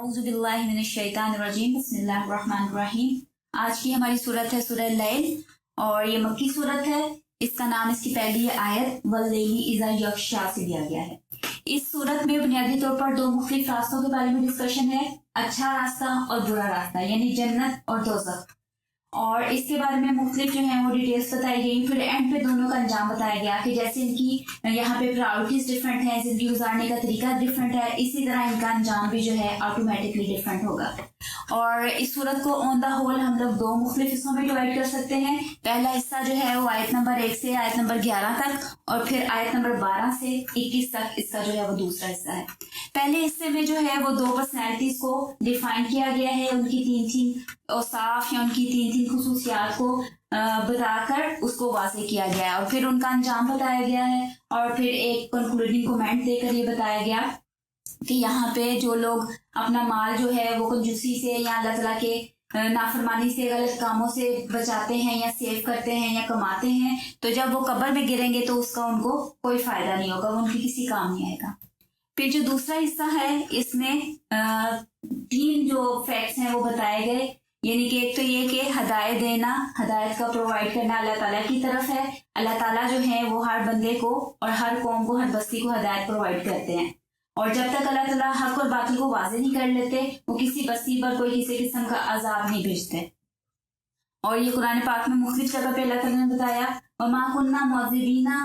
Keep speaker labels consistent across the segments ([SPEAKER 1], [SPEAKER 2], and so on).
[SPEAKER 1] औज़ुबिल्लाहि मिनश्शैतानिर्रजीम बिस्मिल्लाहिर्रहमानिर्रहीम। आज की हमारी सूरत है सूरह लैल और ये मक्की सूरत है। इसका नाम इसकी पहली आयत वल्लैलि इज़ा यग़शा से दिया गया है। इस सूरत में बुनियादी तौर पर दो मुख्तलिफ रास्तों के बारे में डिस्कशन है, अच्छा रास्ता और बुरा रास्ता, यानी जन्नत और दोज़ख। और इसके बारे में मुख्तलिफ जो है वो डिटेल्स बताई गई। फिर एंड पे दोनों का अंजाम बताया गया कि जैसे इनकी यहाँ पे प्रायोरिटीज डिफरेंट है, जिंदगी गुजारने का तरीका डिफरेंट है, इसी तरह इनका अंजाम भी जो है ऑटोमेटिकली डिफरेंट होगा। और इस सूरत को ऑन द होल हम लोग दो मुख्तलिफ हिस्सों में डिवाइड कर सकते हैं। पहला हिस्सा जो है वो आयत नंबर 1 से आयत नंबर 11 तक, और फिर आयत नंबर 12 से 21 तक इसका जो है वो दूसरा हिस्सा है। पहले हिस्से में जो है वो दो पर्सनैलिटीज को डिफाइन किया गया है, उनकी तीन औसाफ या उनकी तीन खुसूसियात को बताकर उसको वाज़ेह किया गया है, और फिर उनका अंजाम बताया गया है, और फिर एक कंक्लूडिंग कमेंट देकर ये बताया गया कि यहाँ पे जो लोग अपना माल जो है वो कंजूसी से या अल्लाह ताला के नाफरमानी से, गलत कामों से बचाते हैं या सेव करते हैं या कमाते हैं, तो जब वो कब्र में गिरेंगे तो उसका उनको कोई फायदा नहीं होगा, वो उनकी किसी काम नहीं आएगा। फिर जो दूसरा हिस्सा है इसमें तीन जो फैक्ट्स हैं वो बताए गए, यानी कि एक तो ये कि हदायत देना, हदायत का प्रोवाइड करना अल्लाह ताला की तरफ है। अल्लाह ताला जो है वो हर बंदे को और हर कौम को, हर बस्ती को हदायत प्रोवाइड करते हैं, और जब तक अल्लाह ताला हक और बातिल को वाज़ेह नहीं कर लेते वो किसी बस्ती पर कोई किसी किस्म का अजाब नहीं भेजते। और ये कुरान पाक में मुख्तलिफ जगह पे अल्लाह ताला ने बताया वमा कुन्ना मुअज़्ज़िबीना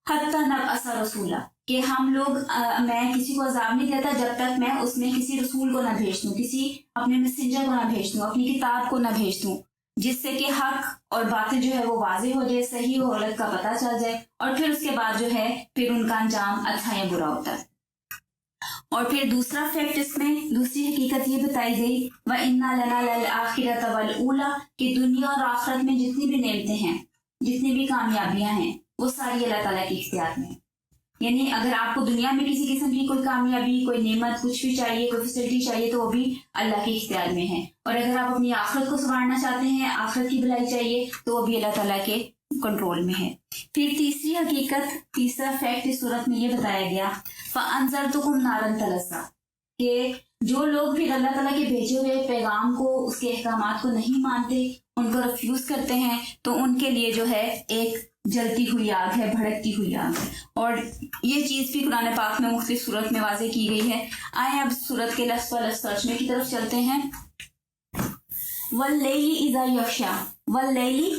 [SPEAKER 1] हत्ता नबअसा रसूला, कि हम लोग मैं किसी को अजाब नहीं देता जब तक मैं उसमें किसी रसूल को ना भेज दूं, किसी अपने मैसेंजर को ना भेज दूं, अपनी किताब को ना भेज दूं, जिससे कि हक और बातिल जो है वो वाज़ेह हो जाए, सही और गलत का पता चल जाए, और फिर उसके बाद जो है फिर उनका अंजाम अच्छा या बुरा होता है। और फिर दूसरा फैक्ट इसमें दूसरी हकीकत ये बताई गई व इन्ना लना लल आखिरत वल ऊला, कि दुनिया और आखिरत में जितनी भी नेमतें हैं, जितनी भी कामयाबियां हैं, वो सारी अल्लाह ताला के इख्तियार में। यानी अगर आपको दुनिया में किसी किस्म की कोई कामयाबी, कोई नेमत, कुछ भी चाहिए, कोई फैसिलिटी चाहिए, तो वो भी अल्लाह के इख्तियार में है। और अगर आप अपनी आखिरत को संवारना चाहते हैं, आखिरत की भलाई चाहिए, तो वो भी अल्लाह ताला के कंट्रोल में है। फिर तीसरी हकीकत, तीसरा फैक्ट इस सूरत में ये बताया गया फ़अनज़रतुकुम नारन तलस्सा, कि जो लोग फिर अल्लाह ताला के भेजे हुए पैगाम को, उसके अहकामात को नहीं मानते, उनको रिफ्यूज करते हैं, तो उनके लिए जो है एक जलती हुई आग है, भड़कती हुई आग है। और ये चीज भी कुरान पाक में मुख्तलिफ सूरत में वाज़ेह की गई है। आए अब सूरत के लफ्ज़ पर लफ्ज़ तर्जमे की तरफ चलते हैं। वल्लैलि इज़ा यग़शा, वल्लैलि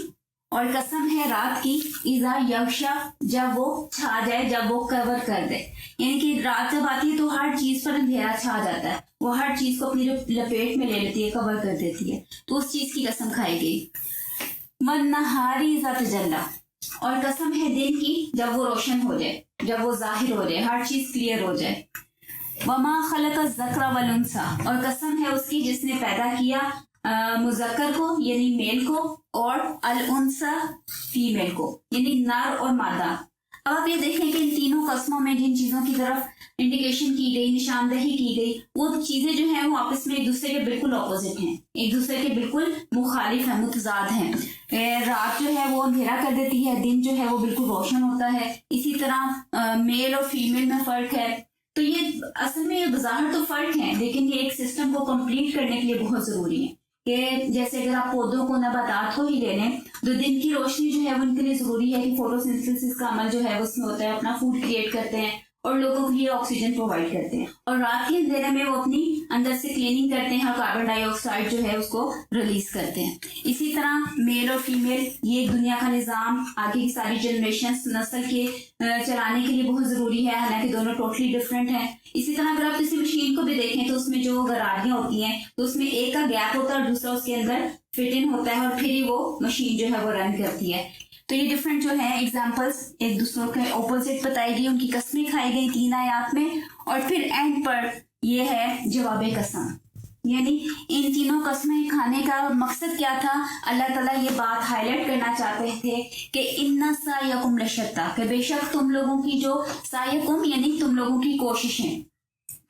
[SPEAKER 1] और कसम है रात की, इज़ा यग़शा जब वो छा जाए, जब वो कवर कर दे, यानी कि रात जब आती है तो हर चीज पर अंधेरा छा जाता है, वो हर चीज को अपनी लपेट में ले लेती है, कवर कर देती है, तो उस चीज की कसम खाई गई। वन्नहारी इज़ा तजल्ला, और कसम है दिन की जब वो रोशन हो जाए, जब वो जाहिर हो जाए, हर चीज क्लियर हो जाए। वमा खलक़ ज़क्र वल उन्सा, और कसम है उसकी जिसने पैदा किया मुज़क्कर को यानी मेल को, और अल उन्सा फीमेल को यानी नर और मादा। अब आप ये देखें कि इन तीनों कस्मों में जिन चीजों की तरफ इंडिकेशन की गई, निशानदही की गई, वो चीजें जो हैं वो आपस में एक दूसरे के बिल्कुल ऑपोजिट हैं, एक दूसरे के बिल्कुल मुखालिफ हैं, मुतजाद हैं। रात जो है वो अंधेरा कर देती है, दिन जो है वो बिल्कुल रोशन होता है। इसी तरह मेल और फीमेल में फर्क है। तो ये असल में बाहर तो फर्क है, लेकिन ये एक सिस्टम को कंप्लीट करने के लिए बहुत जरूरी है। कि जैसे अगर आप पौधों को, नबातात को ही ले लें, तो दिन की रोशनी जो है वो उनके लिए जरूरी है कि फोटोसिंथेसिस का अमल जो है वो उसमें होता है, अपना फूड क्रिएट करते हैं और लोगों के लिए ऑक्सीजन प्रोवाइड करते हैं, और रात के अंधेरे में वो अपनी अंदर से क्लीनिंग करते हैं और कार्बन डाइऑक्साइड जो है उसको रिलीज करते हैं। इसी तरह मेल और फीमेल, ये दुनिया का निज़ाम आगे की सारी जनरेशन नस्ल के चलाने के लिए बहुत जरूरी है, हालांकि दोनों टोटली डिफरेंट हैं। इसी तरह अगर आप किसी मशीन को भी देखें तो उसमें जो गरारियां होती हैं, तो उसमें एक का गैप होता है और दूसरा उसके अंदर फिट इन होता है, और फिर ही वो मशीन जो है वो रन करती है। तो ये डिफरेंट जो है एग्जाम्पल्स एक दूसरों के ऑपोजिट बताई गई, उनकी कस्में खाई गई 3 आयत में, और फिर एंड पर ये है जवाब कसम, यानी इन तीनों कस्में खाने का मकसद क्या था। अल्लाह ताला ये बात हाईलाइट करना चाहते थे कि इन्ना सायकुम लशत्ता, कि बेशक तुम लोगों की जो सायकुम यानी तुम लोगों की कोशिशें,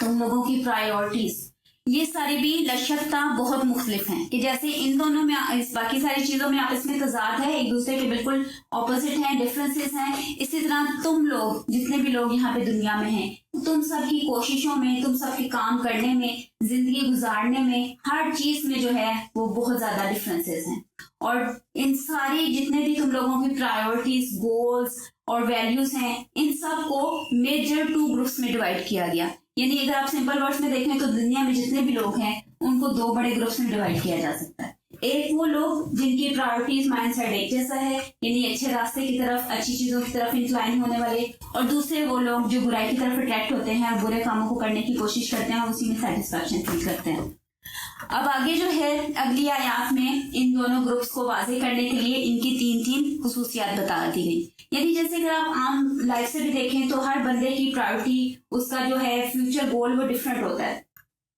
[SPEAKER 1] तुम लोगों की प्रायोरिटीज, ये सारे भी लशक्ता बहुत मुख्तलिफ हैं कि जैसे इन दोनों में इस बाकी सारी चीजों में आपस में तजाद है, एक दूसरे के बिल्कुल ऑपोजिट हैं, डिफरेंसेस हैं। इसी तरह तुम लोग जितने भी लोग यहाँ पे दुनिया में हैं, तुम सब की कोशिशों में, तुम सब के काम करने में, जिंदगी गुजारने में, हर चीज में जो है वो बहुत ज्यादा डिफरेंसेस हैं। और इन सारी जितने भी तुम लोगों की प्रायोरिटीज, गोल्स और वैल्यूज हैं, इन सब को मेजर 2 ग्रुप्स में डिवाइड किया गया। यानी अगर आप सिंपल वर्ड्स में देखें तो दुनिया में जितने भी लोग हैं उनको 2 बड़े ग्रुप्स में डिवाइड किया जा सकता है। एक वो लोग जिनकी प्रायोरिटीज माइंडसेट एक जैसा है, यानी अच्छे रास्ते की तरफ, अच्छी चीजों की तरफ इंक्लाइन होने वाले, और दूसरे वो लोग जो बुराई की तरफ अट्रैक्ट होते हैं और बुरे कामों को करने की कोशिश करते हैं और उसी में सेटिस्फैक्शन फील करते हैं। अब आगे जो है अगली आयात में इन दोनों ग्रुप्स को वाज़ेह करने के लिए इनकी 3 खुसूसियात बता दी गई। यानी जैसे अगर आप आम लाइफ से भी देखें तो हर बंदे की प्रायोरिटी, उसका जो है फ्यूचर गोल वो डिफरेंट होता है।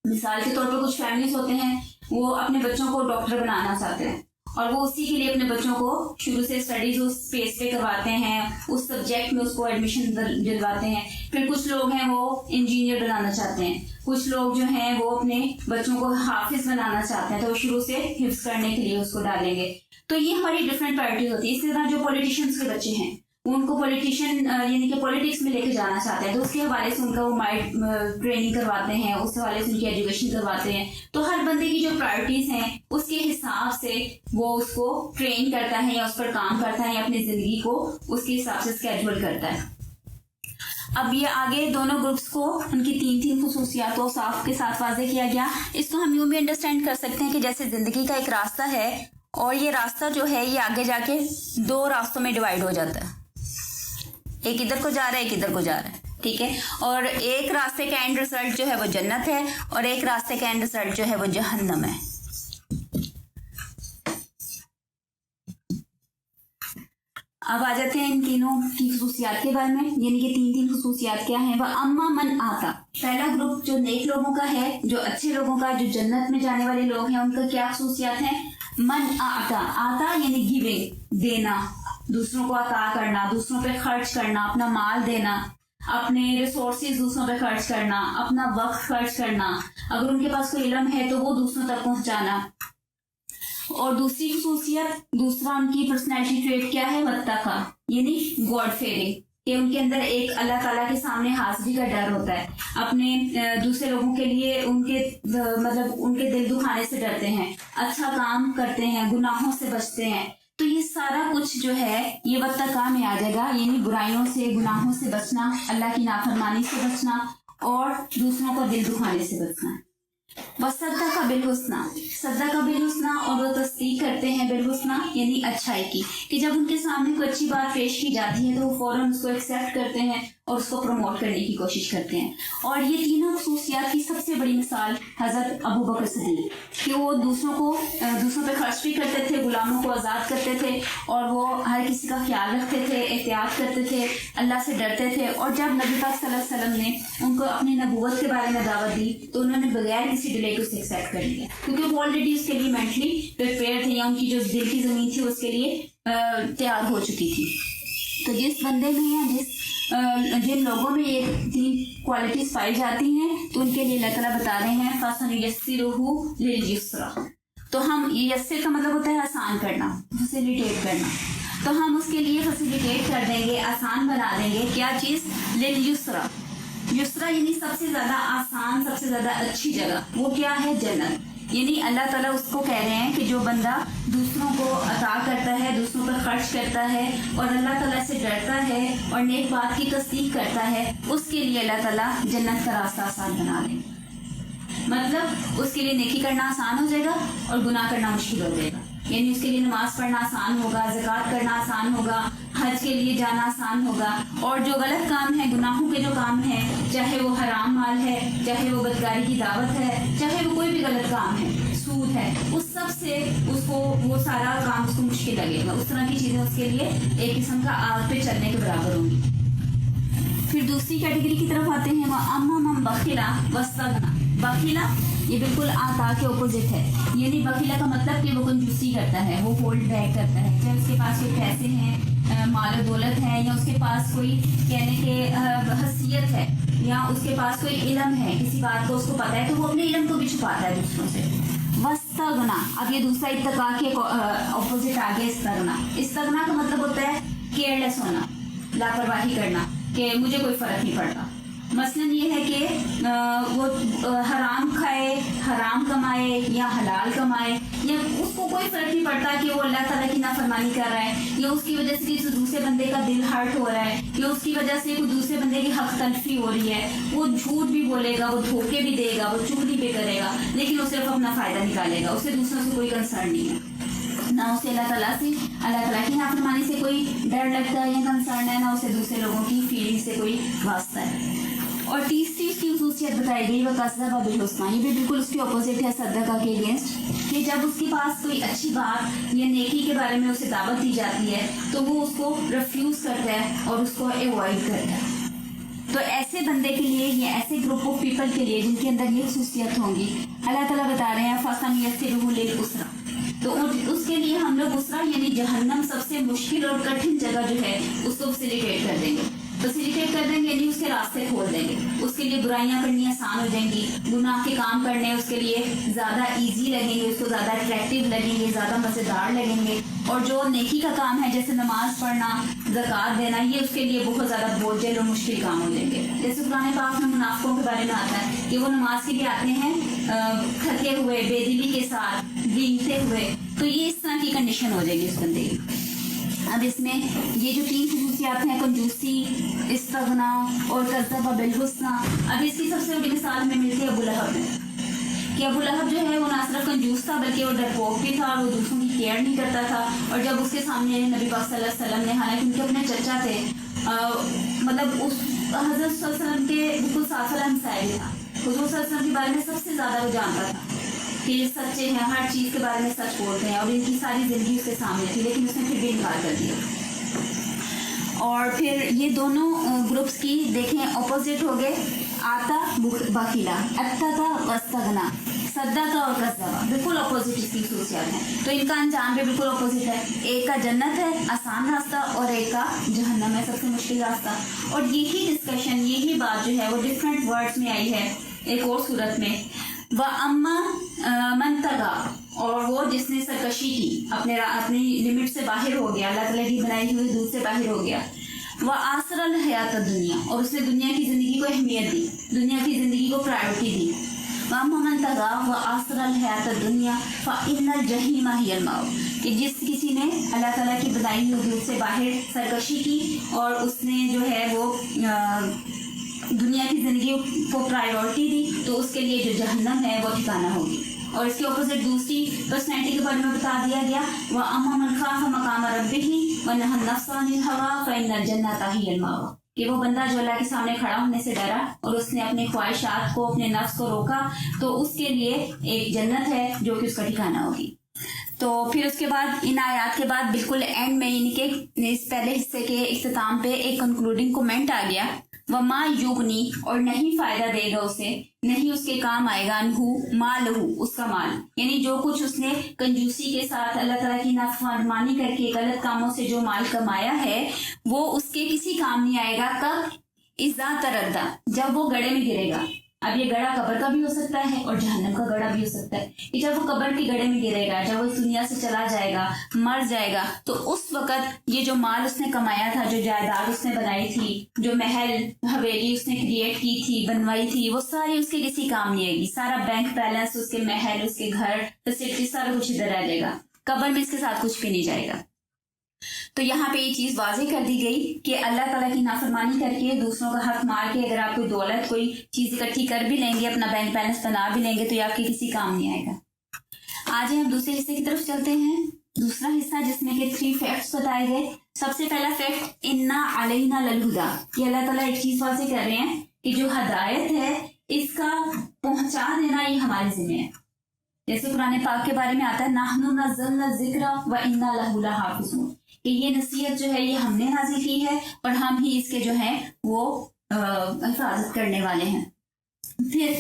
[SPEAKER 1] मिसाल के तौर पर कुछ फैमिलीज होते हैं वो अपने बच्चों को डॉक्टर बनाना चाहते हैं और वो उसी के लिए अपने बच्चों को शुरू से स्टडीज उस स्पेस पे करवाते हैं, उस सब्जेक्ट में उसको एडमिशन दिलवाते हैं। फिर कुछ लोग हैं वो इंजीनियर बनाना चाहते हैं, कुछ लोग जो हैं वो अपने बच्चों को हाफिज बनाना चाहते हैं तो वो शुरू से हिफ्ज करने के लिए उसको डालेंगे। तो ये हमारी डिफरेंट प्रायोरिटीज होती है। इसी तरह जो पॉलिटिशियंस के बच्चे हैं उनको पॉलिटिशियन यानी कि पॉलिटिक्स में लेके जाना चाहते हैं तो उसके हवाले से उनका वो माइंड ट्रेनिंग करवाते हैं, उस हवाले से उनकी एजुकेशन करवाते हैं। तो हर बंदे की जो प्रायोरिटीज हैं उसके हिसाब से वो उसको ट्रेन करता है या उस पर काम करता है या अपनी जिंदगी को उसके हिसाब से स्केड्यूल करता है। अब ये आगे दोनों ग्रुप्स को उनकी 3 खुसूसियात को साफ के साथ वाज़ेह किया गया। इसको हम यूं भी अंडरस्टैंड कर सकते हैं कि जैसे जिंदगी का एक रास्ता है और ये रास्ता जो है ये आगे जाके 2 रास्तों में डिवाइड हो जाता है, एक इधर को जा रहा है, एक इधर को जा रहा है, ठीक है। और एक रास्ते का एंड रिजल्ट जो है वो जन्नत है और एक रास्ते का एंड रिजल्ट जो है वो जहन्नम है। अब आ जाते हैं इन तीनों की खुसूसियात के बारे में। यानी कि 3 खुसूसियात क्या है। वह अम्मा मन आता, पहला ग्रुप जो नेक लोगों का है, जो अच्छे लोगों का, जो जन्नत में जाने वाले लोग हैं, उनका क्या खुसूसियात है। मन आता, आता यानी गिविंग, देना, दूसरों को अता करना, दूसरों पे खर्च करना, अपना माल देना, अपने रिसोर्सेज दूसरों पे खर्च करना, अपना वक्त खर्च करना, अगर उनके पास कोई इल्म है तो वो दूसरों तक पहुंचाना। और दूसरी खुसूसियत, दूसरा उनकी पर्सनैलिटी ट्रेट क्या है, वत्तका यानी गॉड फेयरिंग, कि उनके अंदर एक अल्लाह ताला के सामने हाजिरी का डर होता है। अपने दूसरे लोगों के लिए उनके मतलब उनके दिल दुखाने से डरते हैं, अच्छा काम करते हैं, गुनाहों से बचते हैं। तो ये सारा कुछ जो है ये वत्तका में आ जाएगा, यानी बुराइयों से, गुनाहों से बचना, अल्लाह की नाफरमानी से बचना और दूसरों को दिल दुखाने से बचना। बस सद्दा का बिलहुस्ना, सद्दा का बिलहुस्ना, और वो तस्दीक करते हैं बिलहुस्ना यानी अच्छाई की, कि जब उनके सामने कोई अच्छी बात पेश की जाती है तो वो फौरन उसको एक्सेप्ट करते हैं और उसको प्रमोट करने की कोशिश करते हैं। और ये तीनों खुसूसियात की सबसे बड़ी मिसाल हजरत अबू बकर सिद्दीक, कि वो दूसरों पे खर्च भी करते थे, गुलामों को आज़ाद करते थे और वो हर किसी का ख्याल रखते थे, एहतियात करते थे, अल्लाह से डरते थे। और जब नबी पाक सल्लल्लाहु अलैहि वसल्लम ने उनको अपनी नबूवत के बारे में दावत दी तो उन्होंने बगैर किसी डिले को उसे एक्सेप्ट कर लिया, क्योंकि वो ऑलरेडी उसके लिए मेंटली प्रिपेयर थे या उनकी जो दिल की ज़मीन थी उसके लिए तैयार हो चुकी थी। तो जिस बंदे में या जिन लोगों में ये 3 क्वालिटीज पाई जाती हैं तो उनके लिए अल्लाह ताला बता रहे हैं फसनुयस्सिरुहु लिल-युस्रा। तो हम, यस्सिर का मतलब होता है आसान करना, फैसिलिटेट करना, तो हम उसके लिए फैसिलिटेट कर देंगे, आसान बना देंगे। क्या चीज़, लिल-युस्रा, युस्रा यानी सबसे ज्यादा आसान, सबसे ज्यादा अच्छी जगह, वो क्या है, जन्नत। यानी अल्लाह ताला उसको कह रहे हैं कि जो बंदा दूसरों को अता करता है, दूसरों पर खर्च करता है और अल्लाह ताला से डरता है और नेक बात की तस्दीक करता है, उसके लिए अल्लाह ताला जन्नत का रास्ता आसान बना देगा। मतलब उसके लिए नेकी करना आसान हो जाएगा और गुनाह करना मुश्किल हो जाएगा। यानी उसके लिए नमाज पढ़ना आसान होगा, ज़कात करना आसान होगा, हज के लिए जाना आसान होगा। और जो गलत काम है, गुनाहों के जो काम है, चाहे वो हराम माल है, चाहे वो बदकारी की दावत है, चाहे वो कोई भी गलत काम है, सूद है, उस सब से उसको वो सारा काम उसको मुश्किल लगेगा। उस तरह की चीज़ें उसके लिए एक किस्म का आग पे चलने के बराबर होंगी। फिर दूसरी कैटेगरी की तरफ आते हैं, वह अम्मा मम बखिला वस्तगना। बखिला ये बिल्कुल आता के अपोजिट है। यानी बखिला का मतलब कि वो कंजूसी करता है, वो होल्ड बैक करता है, चाहे उसके पास कोई पैसे हैं, माल दौलत है, या उसके पास कोई कहने के हसीयत है, या उसके पास कोई इल्म है, किसी बात को उसको पता है, तो वो अपने इल्म को भी छुपाता है दूसरों से। वस्तगना, अब ये दूसरा इत्तका के ऑपोजिट आ गया इस्तगना। इस्तगना का मतलब होता है केयरलेस होना, लापरवाही करना कि मुझे कोई फर्क नहीं पड़ता। मसलन ये है कि वो हराम खाए, हराम कमाए या हलाल कमाए, या उसको कोई फर्क नहीं पड़ता कि वो अल्लाह ताला की नाफरमानी कर रहा है, या उसकी वजह से किसी दूसरे बंदे का दिल हर्ट हो रहा है, या उसकी वजह से कोई दूसरे बंदे की हक तलफी हो रही है। वो झूठ भी बोलेगा, वो धोखे भी देगा, वो चुगली भी करेगा, लेकिन वो सिर्फ अपना फायदा निकालेगा, उसे दूसरों से कोई कंसर्न नहीं है। ना उसे अल्लाह ताला की नाफरमानी से कोई डर लगता है या कंसर्न है, ना उसे दूसरे लोगों की फीलिंग से कोई वास्ता है। और तीसरी उसकी खसूसियत बताई गई वह कसदा बिल हुस्ना, ये भी बिल्कुल उसकी अपोजिट है सदका के अगेंस्ट, कि जब उसके पास कोई अच्छी बात या नेकी के बारे में उसे दावत दी जाती है तो वो उसको रिफ्यूज करता है और उसको अवॉइड करता है। तो ऐसे बंदे के लिए या ऐसे ग्रुप ऑफ पीपल के लिए जिनके अंदर ये खसूसियत होंगी, अल्लाह ताला बता रहे हैं फसन यस्सिरुहु लिल उसरा, तो उसके लिए हम लोग उसरा यानी जहन्नम सबसे मुश्किल और कठिन जगह जो है उसको फैसिलिटेट कर देंगे। फैसिलिटेट कर देंगे यानी उसके रास्ते खोल देंगे, उसके लिए बुराइयां करनी आसान हो जाएंगी, गुनाह के काम करने उसके लिए ज़्यादा इजी लगेंगे, उसको ज़्यादा अट्रैक्टिव लगेंगे, ज़्यादा मज़ेदार लगेंगे। और जो नेकी का काम है जैसे नमाज पढ़ना, ज़कात देना, ये उसके लिए बहुत ज़्यादा बोझिल और मुश्किल काम हो जाएंगे। जैसे कुरान पाक में मुनाफिकों के बारे में आता है कि वो नमाज के लिए आते हैं थके हुए, बेदिली के साथ, भीगते हुए, तो ये इस तरह की कंडीशन हो जाएगी उस बंदे की। अब इसमें ये जो तीन खसूसियात हैं, कंजूसी, इस्तगना और कज़्ज़ब बिल हुस्ना, अब इसकी सबसे बड़ी मिसाल हमें मिलती है अबू लहब में, कि अबू लहब जो है वो ना सिर्फ कंजूस था बल्कि वो डरपोक भी था, वो दूसरों की केयर नहीं करता था। और जब उसके सामने नबी पाक सल्लल्लाहु अलैहि वसल्लम ने, हालांकि उनके अपने चचा थे, मतलब उस हज़रत सल्लल्लाहु अलैहि वसल्लम के बिल्कुल साथ हमसाये था, हुज़ूर सल्लल्लाहु अलैहि वसल्लम के बारे में सबसे ज़्यादा वो जानता था कि ये सच्चे हैं, हर चीज़ के बारे में सच बोलते हैं, और इनकी सारी जिंदगी उसके सामने थी, लेकिन उसने फिर भी इनकार कर दिया। और फिर ये दोनों ग्रुप्स की देखें अपोजिट हो गए, आता बखीला, अत्तका वस्तगना, सद्दका और कज़्ज़बा, बिल्कुल अपोजिट इसकी खसूसियात हैं। तो इनका अंजाम भी बिल्कुल अपोजिट है, एक का जन्नत है आसान रास्ता और एक का जहन्नम है सबसे मुश्किल रास्ता। और यही डिस्कशन, यही बात जो है वो डिफरेंट वर्ड्स में आई है एक और सूरत में, व अम्मा मन तगा, और वो जिसने सरकशी की, अपनी लिमिट से बाहर हो गया, अल्लाह ताला की बनाई हुई दूध से बाहर हो गया, व आसरल हयात दुनिया, और उसने दुनिया की ज़िंदगी को अहमियत दी, दुनिया की ज़िंदगी को प्रायोरिटी दी। व अम्मा मन तगा व आसरल हयात दुनिया फ़इन्नल जहीम हियल मअवा, कि जिस किसी ने अल्लाह ताला की बनाई हुई दूध से बाहर सरकशी की और उसने जो है वो दुनिया की जिंदगी को प्रायोरिटी दी, तो उसके लिए जो जहन्नम है वो ठिकाना होगी। और इसके ऑपोजिट दूसरी पर्सनैलिटी के बारे में बता दिया गया, वह अम्मा मन खाफ मकाम रब्बिही व नहा नफ्स अनिल हवा फ़इन्नल जन्नता हियल मअवा, कि वो बंदा जो अल्लाह के सामने खड़ा होने से डरा और उसने अपने ख्वाहिशात को, अपने नफ्स को रोका, तो उसके लिए एक जन्नत है जो कि उसका ठिकाना होगी। तो फिर उसके बाद इन आयात के बाद बिल्कुल एंड में इनके इस पहले हिस्से के इख्तिताम पे एक कंक्लूडिंग कमेंट आ गया, वमा युगनी, और नहीं फायदा देगा उसे, नहीं उसके काम आएगा, अनहु मालहु, उसका माल, यानी जो कुछ उसने कंजूसी के साथ अल्लाह ताला की नाफरमानी करके गलत कामों से जो माल कमाया है वो उसके किसी काम नहीं आएगा। कब? इज़ा तरद्दा, जब वो गड्ढे में गिरेगा। अब ये गड़ा कब्र का भी हो सकता है और जहन्नम का गड़ा भी हो सकता है कि जब वो कब्र के गड्ढे में गिरेगा, जब वो इस दुनिया से चला जाएगा, मर जाएगा, तो उस वक्त ये जो माल उसने कमाया था, जो जायदाद उसने बनाई थी, जो महल हवेली उसने क्रिएट की थी, बनवाई थी, वो सारी उसके किसी काम नहीं आएगी। सारा बैंक बैलेंस, उसके महल, उसके घर, फैसिलिटी, सारा कुछ इधर रह जाएगा, कब्र में इसके साथ कुछ भी नहीं जाएगा। तो यहाँ पे ये चीज वाज़ेह कर दी गई कि अल्लाह ताला की नाफरमानी करके, दूसरों का हक मार के अगर आप कोई दौलत, कोई चीज इकट्ठी कर भी लेंगे, अपना बैंक बैलेंस बना भी लेंगे, तो ये आपके किसी काम नहीं आएगा। आज हम दूसरे हिस्से की तरफ चलते हैं। दूसरा हिस्सा जिसमें के 3 फैक्ट्स बताए गए। सबसे पहला फैक्ट, इन्ना अलैना लल हुदा, कि अल्लाह ताला एक चीज वाज़ेह कर रहे हैं कि जो हदायत है इसका पहुंचा देना ये हमारे जिम्मे है। जैसे कुरान पाक के बारे में आता है, नाहनु नज़्ज़लना ज़िक्रा व इन्ना लहु लहाफ़िज़ून, कि ये नसीहत जो है ये हमने नाज़िल की है और हम ही इसके जो है वो हिफाजत करने वाले हैं। फिर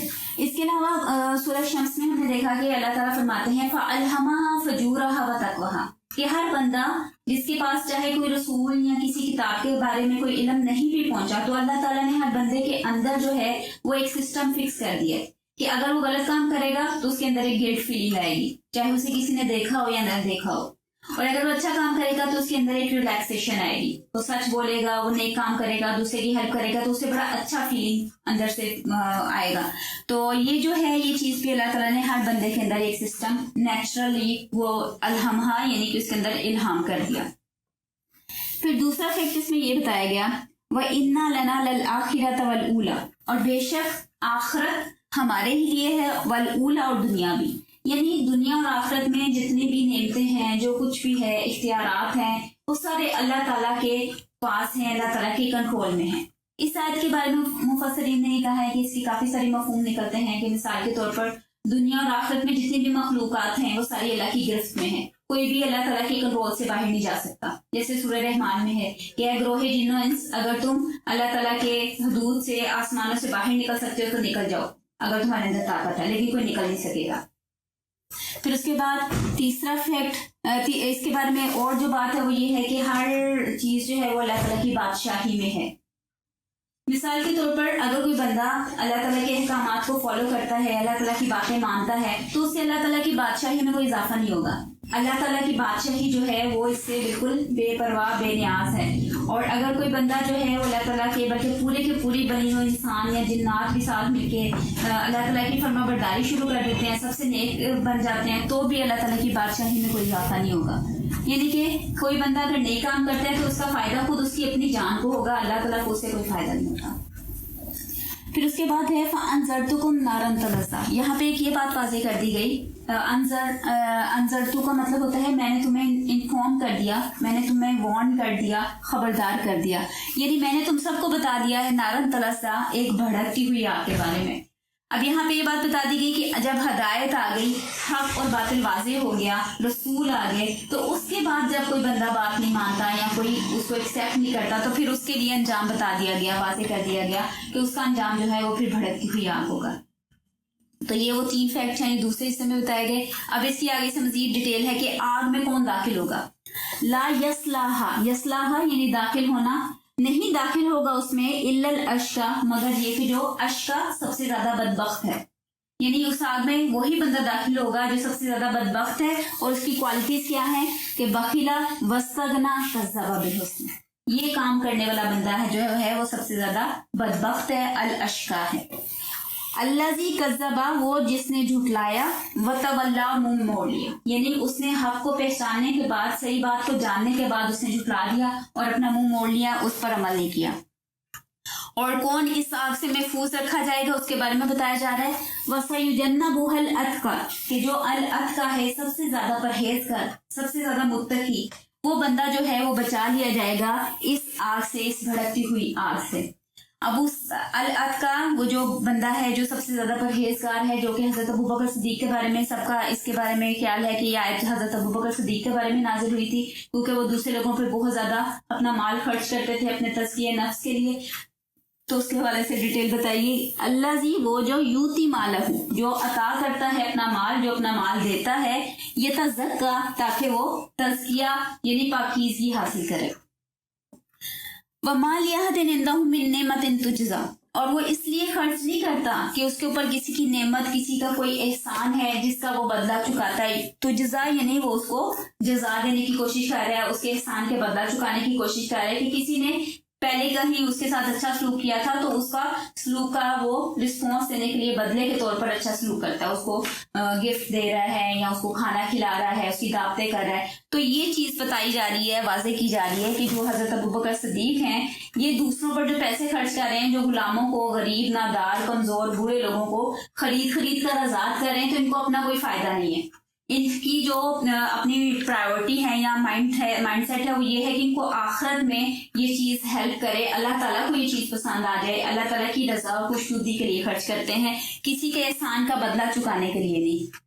[SPEAKER 1] इसके अलावा सूरह शम्स में हमने देखा कि अल्लाह ताला फरमाते हैं फ़अल्हमाहा फ़जूरहा व तक़वाहा, कि हर बंदा جس کے پاس چاہے کوئی رسول یا کسی کتاب کے بارے میں کوئی علم نہیں بھی پہنچا تو اللہ تعالیٰ نے ہر بندے کے اندر جو ہے وہ ایک سسٹم فکس کر دیا ہے کہ اگر وہ غلط کام کرے گا تو اس کے اندر ایک گلٹ فیلنگ آئے گی، چاہے اسے کسی نے دیکھا ہو یا نہ دیکھا ہو، اور اگر وہ اچھا کام کرے گا تو اس کے اندر ایک ریلیکسیشن آئے گی، وہ سچ بولے گا، وہ نیک کام کرے گا، دوسرے کی ہیلپ کرے گا تو اسے بڑا اچھا فیلنگ اندر سے آئے گا۔ تو یہ جو ہے یہ چیز بھی اللہ تعالیٰ نے ہر بندے کے اندر ایک سسٹم نیچرلی وہ الہمہ یعنی کہ اس کے اندر الہام کر دیا۔ پھر دوسرا فیکٹ اس میں یہ بتایا گیا وَإِنَّا لَنَا لَلْآخِرَةَ وَالْأُولَى، اور بے شک آخرت ہمارے ہی لیے ہے، والأولیٰ اور دنیا بھی، یعنی دنیا اور آخرت میں جتنی بھی نعمتیں ہیں، جو کچھ بھی ہے، اختیارات ہیں، وہ سارے اللہ تعالیٰ کے پاس ہیں، اللہ تعالیٰ کے کنٹرول میں ہیں۔ اس آیت کے بارے میں مفسرین نے کہا ہے کہ اس کی کافی ساری مفہوم نکلتے ہیں کہ مثال کے طور پر دنیا اور آخرت میں جتنی بھی مخلوقات ہیں وہ ساری اللہ کی گرفت میں ہیں، کوئی بھی اللہ تعالیٰ کے کنٹرول سے باہر نہیں جا سکتا۔ جیسے سورہ رحمان میں ہے کہ اے گروہ جن و انس، اگر تم اللہ تعالیٰ کے حدود سے، آسمانوں سے باہر نکل سکتے ہو تو نکل جاؤ اگر تمہارے اندر طاقت ہے، لیکن کوئی نکل نہیں سکے گا۔ پھر اس کے بعد تیسرا فیکٹ اس کے بارے میں اور جو بات ہے وہ یہ ہے کہ ہر چیز جو ہے وہ اللہ تعالیٰ کی بادشاہی میں ہے۔ مثال کے طور پر اگر کوئی بندہ اللہ تعالیٰ کے احکامات کو فالو کرتا ہے، اللہ تعالیٰ کی باتیں مانتا ہے، تو اس سے اللہ تعالیٰ کی بادشاہی میں کوئی اضافہ نہیں ہوگا۔ اللہ تعالیٰ کی بادشاہی جو ہے وہ اس سے بالکل بے پرواہ، بے نیاز ہے۔ اور اگر کوئی بندہ جو ہے وہ اللہ تعالیٰ کے بلکہ پورے کے پوری بنی ہوئی انسان یا جنات بھی ساتھ مل کے اللہ تعالیٰ کی فرما برداری شروع کر دیتے ہیں، سب سے نیک بن جاتے ہیں، تو بھی اللہ تعالیٰ کی بادشاہی میں کوئی اضافہ نہیں ہوگا۔ یعنی کہ کوئی بندہ اگر نیک کام کرتا ہے تو اس کا فائدہ خود اس کی اپنی جان کو ہوگا، اللہ تعالیٰ کو اس سے کوئی فائدہ نہیں ہوتا۔ پھر اس کے بعد ہے فَأَنذَرْتُكُمْ نَارًا تَلَظَّىٰ، یہاں پہ ایک یہ بات واضح کر دی گئی۔ انذرتو کا مطلب ہوتا ہے میں نے تمہیں انفارم کر دیا، میں نے تمہیں وارن کر دیا، خبردار کر دیا، یعنی میں نے تم سب کو بتا دیا ہے نارن تلظیٰ، ایک بھڑکتی ہوئی آگ کے بارے میں۔ اب یہاں پہ یہ بات بتا دی گئی کہ جب ہدایت آ گئی، حق اور باطل واضح ہو گیا، رسول آ گئے، تو اس کے بعد جب کوئی بندہ بات نہیں مانتا یا کوئی اس کو ایکسیپٹ نہیں کرتا تو پھر اس کے لیے انجام بتا دیا گیا، واضح کر دیا گیا کہ اس کا انجام جو ہے وہ پھر بھڑکتی ہوئی آگ ہوگا۔ تو یہ وہ 3 فیکٹس ہیں دوسرے حصے میں بتائے گئے۔ اب اس کی آگے سے مزید ڈیٹیل ہے کہ آگ میں کون داخل ہوگا۔ لا یصلاھا، یصلاھا یعنی داخل ہونا، نہیں داخل ہوگا اس میں الا الاشقا، مگر یہ کہ جو اشقا سب سے زیادہ بدبخت ہے، یعنی اس آگ میں وہی بندہ داخل ہوگا جو سب سے زیادہ بدبخت ہے، اور اس کی کوالٹیز کیا ہیں کہ بخیلا واستغنا کذب بالحسن، یہ کام کرنے والا بندہ ہے جو ہے وہ سب سے زیادہ بدبخت ہے، الاشقا ہے۔ الذی کذبا، وہ جس نے جھٹلایا، وتولا، منہ موڑ لیا، یعنی اس نے حق کو پہچاننے کے بعد، صحیح بات کو جاننے کے بعد اس نے جھٹلا دیا اور اپنا منہ موڑ لیا، اس پر عمل نہیں کیا۔ اور کون اس آگ سے محفوظ رکھا جائے گا اس کے بارے میں بتایا جا رہا ہے وَسَيُجَنَّبُهَا الْأَتْقَى، کہ جو الاتقى ہے، سب سے زیادہ پرہیزگار، سب سے زیادہ متقی، وہ بندہ جو ہے وہ بچا لیا جائے گا اس آگ سے، اس بھڑکتی ہوئی آگ سے۔ اب اس الاتقى، وہ جو بندہ ہے جو سب سے زیادہ پرہیزگار ہے، جو کہ حضرت ابوبکر صدیق کے بارے میں سب کا اس کے بارے میں خیال ہے کہ یہ آیت حضرت ابوبکر صدیق کے بارے میں نازل ہوئی تھی، کیونکہ وہ دوسرے لوگوں پہ بہت زیادہ اپنا مال خرچ کرتے تھے اپنے تزکیہ نفس کے لیے، تو اس کے حوالے سے ڈیٹیل بتائیے۔ الذی، وہ جو یوتی مالہ، جو عطا کرتا ہے اپنا مال، جو اپنا مال دیتا ہے، یتزکا، تاکہ وہ تزکیہ یعنی پاکیزگی حاصل کرے۔ وَمَا لِأَحَدٍ عِندَهُ مِن نِعْمَةٍ تُجْزَىٰ، اور وہ اس لیے خرچ نہیں کرتا کہ اس کے اوپر کسی کی نعمت، کسی کا کوئی احسان ہے جس کا وہ بدلہ چکاتا ہے۔ تجزا یعنی وہ اس کو جزا دینے کی کوشش کر رہا ہے، اس کے احسان کے بدلہ چکانے کی کوشش کر رہا ہے، کہ کسی نے پہلے کہیں اس کے ساتھ اچھا سلوک کیا تھا تو اس کا سلوک کا وہ رسپانس دینے کے لیے بدلے کے طور پر اچھا سلوک کرتا ہے، اس کو گفٹ دے رہا ہے یا اس کو کھانا کھلا رہا ہے، اس کی دعوتیں کر رہا ہے۔ تو یہ چیز بتائی جا رہی ہے، واضح کی جا رہی ہے کہ جو حضرت ابوبکر صدیق ہیں، یہ دوسروں پر جو پیسے خرچ کر رہے ہیں، جو غلاموں کو، غریب، نادار، کمزور، برے لوگوں کو خرید کر آزاد کر رہے ہیں، تو ان کو اپنا کوئی فائدہ نہیں ہے۔ ان کی جو اپنی پرائیورٹی ہے یا مائنڈ سیٹ ہے وہ یہ ہے کہ ان کو آخرت میں یہ چیز ہیلپ کرے، اللہ تعالیٰ کو یہ چیز پسند آ جائے، اللہ تعالیٰ کی رضا اور خوشنودی کے لیے خرچ کرتے ہیں، کسی کے احسان کا بدلہ چکانے کے لیے نہیں،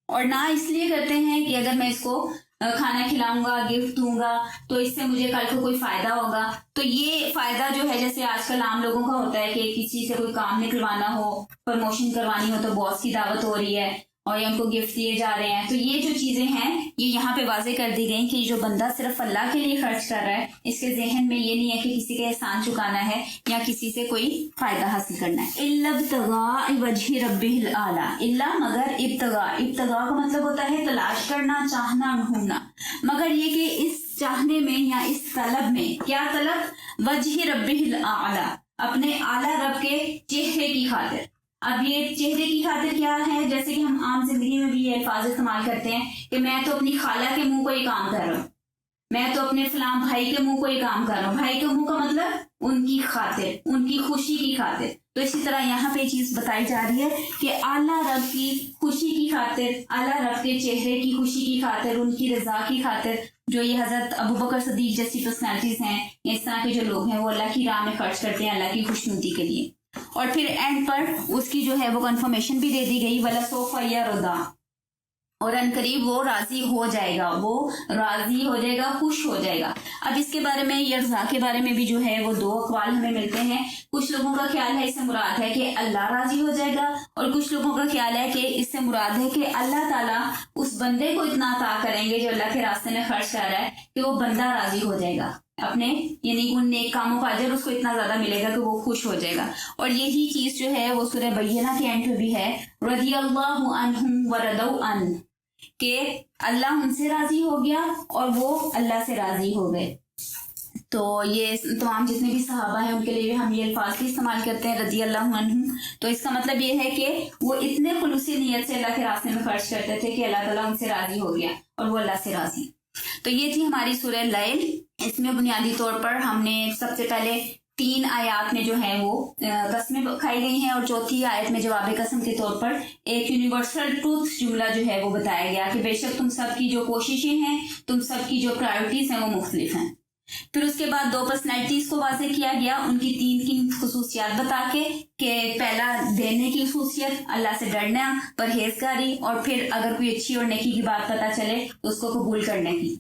[SPEAKER 1] اور نہ اس لیے کرتے ہیں کہ اگر میں اس کو کھانا کھلاؤں گا، گفٹ دوں گا تو اس سے مجھے کل کو کوئی فائدہ ہوگا۔ تو یہ فائدہ جو ہے جیسے آج کل عام لوگوں کا ہوتا ہے کہ کسی سے کوئی کام نکلوانا ہو، پروموشن کروانی ہو تو باس کی دعوت ہو رہی ہے، اور یا ان کو گفٹ دیے جا رہے ہیں. تو یہ جو چیزیں ہیں یہ یہاں پہ واضح کر دی گئی کہ جو بندہ صرف اللہ کے لیے خرچ کر رہا ہے اس کے ذہن میں یہ نہیں ہے کہ کسی کا احسان چکانا ہے یا کسی سے کوئی فائدہ حاصل کرنا ہے. الا ابتغاء وجہ ربہ الاعلی، الا مگر ابتغاء، ابتغاء کا مطلب ہوتا ہے تلاش کرنا، چاہنا، ڈھونڈنا. مگر یہ کہ اس چاہنے میں یا اس طلب میں، کیا طلب؟ وجہ ربہ الاعلی، اپنے اعلیٰ رب کے چہرے کی خاطر. اب یہ چہرے کی خاطر کیا ہے؟ جیسے کہ ہم عام زندگی میں بھی یہ الفاظ استعمال کرتے ہیں کہ میں تو اپنی خالہ کے منہ کو ہی کام کر رہا ہوں، میں تو اپنے فلاں بھائی کے منہ کو ہی کام کر رہا ہوں. بھائی کے منہ کا مطلب ان کی خاطر، ان کی خوشی کی خاطر. تو اسی طرح یہاں پہ یہ چیز بتائی جا رہی ہے کہ اعلیٰ رب کی خوشی کی خاطر، اعلیٰ رب کے چہرے کی خوشی کی خاطر، ان کی رضا کی خاطر، جو یہ حضرت ابو بکر صدیق جیسی پرسنالٹیز ہیں یا اس طرح کے جو لوگ ہیں وہ اللہ کی راہ میں خرچ کرتے ہیں اللہ کی خوشنودی کے لیے. اور پھر اینڈ پر اس کی جو ہے وہ کنفرمیشن بھی دے دی گئی، وَلَسَوْفَ يَرْضَىٰ، اور ان قریب وہ راضی ہو جائے گا، وہ راضی ہو جائے گا، خوش ہو جائے گا. اب اس کے بارے میں، یرضا کے بارے میں بھی جو ہے وہ دو اقوال ہمیں ملتے ہیں. کچھ لوگوں کا خیال ہے اس سے مراد ہے کہ اللہ راضی ہو جائے گا، اور کچھ لوگوں کا خیال ہے کہ اس سے مراد ہے کہ اللہ تعالیٰ اس بندے کو اتنا عطا کریں گے جو اللہ کے راستے میں خرچ کر رہا ہے کہ وہ بندہ راضی ہو جائے گا اپنے، یعنی ان نیک کاموں کا اجر اس کو اتنا زیادہ ملے گا کہ وہ خوش ہو جائے گا. اور یہی چیز جو ہے وہ سورہ بینہ کے اینڈ پہ بھی ہے، رضی اللہ عنہم ورضوا عنہ، کہ اللہ ان سے راضی ہو گیا اور وہ اللہ سے راضی ہو گئے. تو یہ تمام جتنے بھی صحابہ ہیں ان کے لیے بھی ہم یہ الفاظ بھی استعمال کرتے ہیں رضی اللہ عنہم. تو اس کا مطلب یہ ہے کہ وہ اتنے خلوصی نیت سے اللہ کے راستے میں خرچ کرتے تھے کہ اللہ تعالیٰ ان سے راضی ہو گیا اور وہ اللہ سے راضی. تو یہ تھی ہماری سورہ لیل. اس میں بنیادی طور پر ہم نے سب سے پہلے 3 آیات میں جو ہیں وہ قسمیں کھائی گئی ہیں، اور چوتھی آیت میں جواب قسم کے طور پر ایک یونیورسل ٹروتھ جملہ جو ہے وہ بتایا گیا کہ بے شک تم سب کی جو کوششیں ہیں، تم سب کی جو پرائرٹیز ہیں وہ مختلف ہیں. پھر اس کے بعد 2 پرسنالٹیز کو واضح کیا گیا، ان کی 3 خصوصیات بتا کے، کہ پہلا دینے کی خصوصیت، اللہ سے ڈرنا، پرہیزگاری، اور پھر اگر کوئی اچھی اور نیکی کی بات پتہ چلے تو اس کو قبول کرنے کی.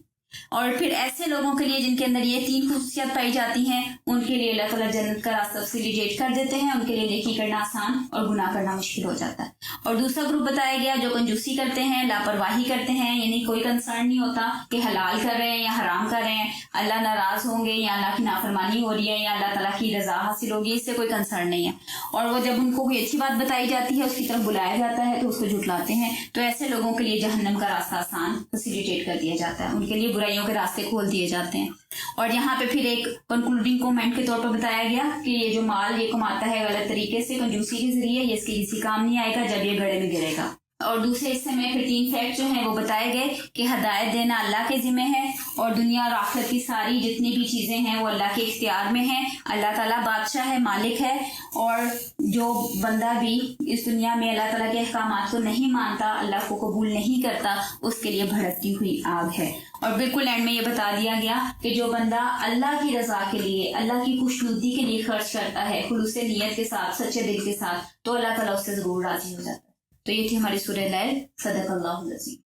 [SPEAKER 1] اور پھر ایسے لوگوں کے لیے جن کے اندر یہ 3 خصوصیات پائی جاتی ہیں ان کے لیے اللہ تعالیٰ جنت کا راستہ فیسیلیٹیٹ کر دیتے ہیں، ان کے لیے نیکی کرنا آسان اور گناہ کرنا مشکل ہو جاتا ہے. اور دوسرا گروپ بتایا گیا جو کنجوسی کرتے ہیں، لاپرواہی کرتے ہیں، یعنی کوئی کنسرن نہیں ہوتا کہ حلال کر رہے ہیں یا حرام کر رہے ہیں، اللہ ناراض ہوں گے یا اللہ کی نافرمانی ہو رہی ہے یا اللہ تعالیٰ کی رضا حاصل ہوگی، اس سے کوئی کنسرن نہیں ہے. اور وہ جب ان کو کوئی اچھی بات بتائی جاتی ہے، اس کی طرف بلایا جاتا ہے تو اس کو جھٹلاتے ہیں. تو ایسے لوگوں کے لیے جہنم کا راستہ آسان فیسیلیٹیٹ کر دیا جاتا ہے، ان کے لیے برائیوں کے راستے کھول دیے جاتے ہیں. اور یہاں پہ پھر ایک کنکلوڈنگ کومنٹ کے طور پر بتایا گیا کہ یہ جو مال یہ کماتا ہے غلط طریقے سے، کنجوسی کے ذریعے، یہ اس کے کسی کام نہیں آئے گا جب یہ گڑے میں گرے گا. اور دوسرے حصے میں پھر 3 فیکٹ جو ہیں وہ بتائے گئے کہ ہدایت دینا اللہ کے ذمہ ہے، اور دنیا اور آخرت کی ساری جتنی بھی چیزیں ہیں وہ اللہ کے اختیار میں ہیں. اللہ تعالیٰ بادشاہ ہے، مالک ہے، اور جو بندہ بھی اس دنیا میں اللہ تعالیٰ کے احکامات کو نہیں مانتا، اللہ کو قبول نہیں کرتا، اس کے لیے بھڑکتی ہوئی آگ ہے. اور بالکل اینڈ میں یہ بتا دیا گیا کہ جو بندہ اللہ کی رضا کے لیے، اللہ کی خوشنودی کے لیے خرچ کرتا ہے خلوص نیت کے ساتھ، سچے دل کے ساتھ، تو اللہ تعالیٰ اس سے ضرور راضی ہو جاتا ہے. تو یہ تھی ہماری سورہ لیل. صدق اللہ العظیم.